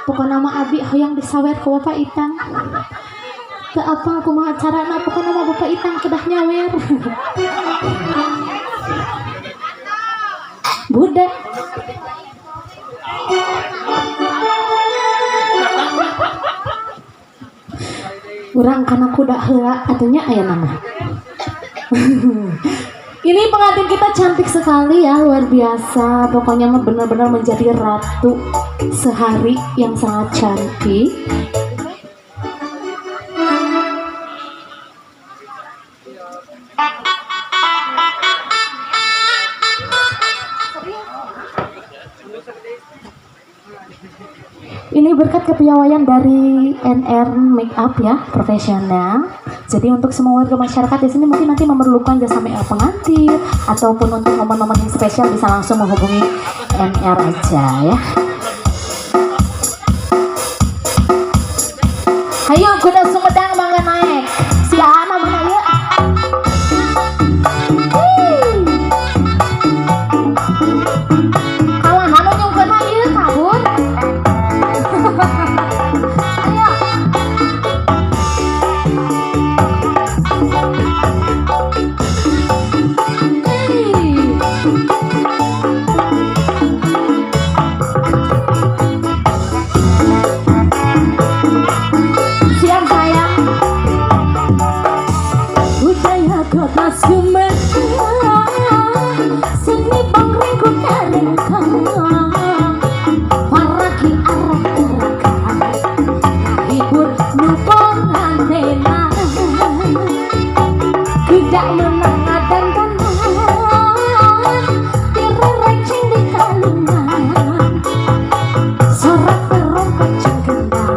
Pokoknya nama Abi hoyong disawer ke Bapak Itang. Ke apa kumaha carana pokoknya nama Bapak Itang kedah nyawer. Budak. Urang kana kuda heula atunya aya nama. Ini pengantin kita cantik sekali ya, luar biasa. Pokoknya mah benar-benar menjadi ratu sehari yang sangat cantik. Ini berkat kepiawaian dari NR Makeup ya, profesional. Jadi untuk semua warga masyarakat di sini mungkin nanti memerlukan jasa makeup pengantin ataupun untuk momen-momen yang spesial bisa langsung menghubungi NR aja ya. Hayo kuda Sumedang mangga naik. Si Ana mana ya? Kalah anu nyungkeun ieu kabur. Ayo. Siap sayang. Budaya kota Sumedang, seni bangku karengkang. Paraki arak-arakan, hibur nupongan tenan. Tidak menang dan direrecing di kalungan. Sorak terompet cengkendang.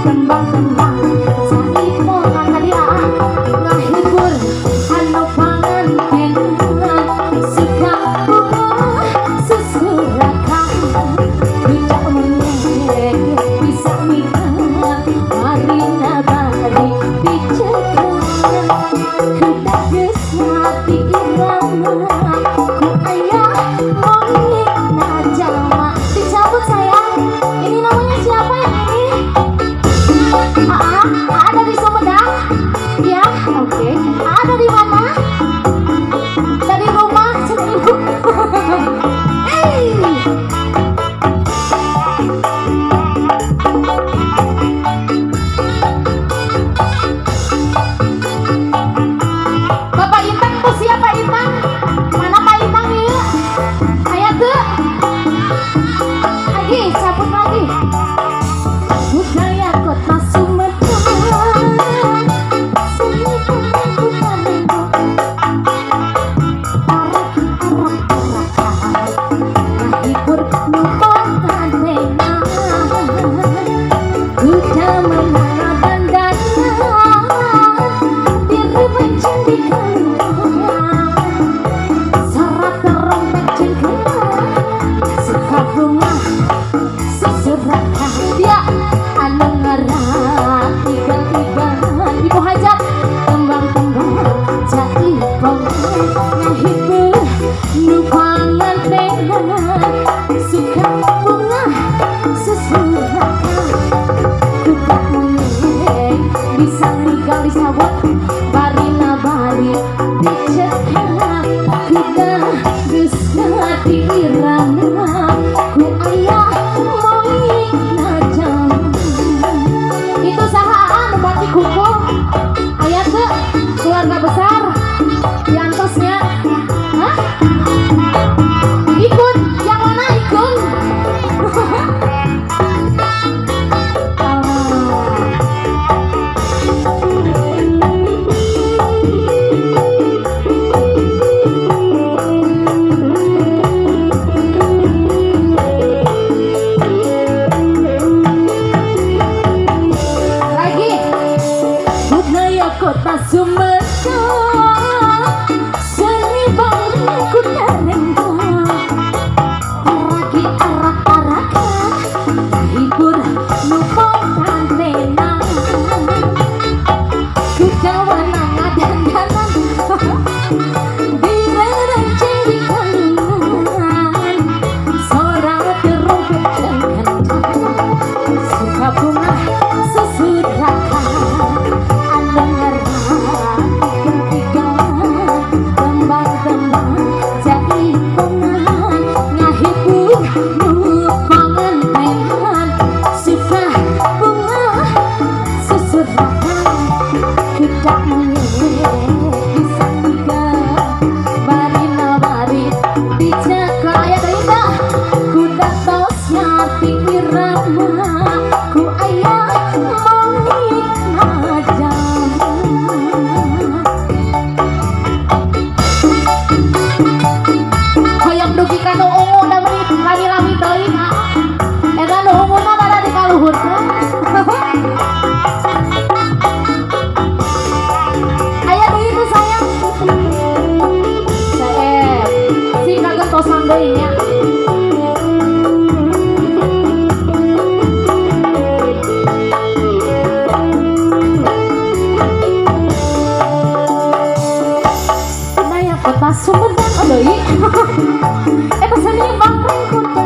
Tembang-tembang saimo kakadiaan ngahibur anu panganten suka bunga susurakan tidak meneh bisa mikah marina bari dicekal kuda geus mati irama ku ayah monik na jalma dicabut sayang. Ini namanya siapa yang ini? Ada di Sumedang? Ya, oke. Ada di mana? Dari rumah cek ibu. Hey. Bapak Intang tuh siapa Intang? Mana Pak Intang ya? Ayo tuh. Lagi, cabut lagi. Budaya kota Sumedang, seni bangku karengkang. Paraki arak-arakan, ngahibur nupongan tenan. Kuda menara dandanan, direbencing di kalungan. Sorak terompet cengkendang, suka bunga susurakan. Dia anu ngarak tigal-tigalan Ibu Hajat tembang-tembang jaipong ngahibur nupangan tenan suka bunga susurakan. Kuda meneh bisa nikah disabut barina bari dicekal kuda geus mati irama ku ayah monik na jalma. Itu sahaan bati kuku ayat tuh keluarga besar diantosnya. Hah? Ikut yang mana ikut? Lagi budaya kota Sumedang, seni bangku karengkang. Paraki arak-arakan, hibur nupongan tenan. Kuda wanang dandanan Kota Sumedang, aduh, eta seni bangkring kota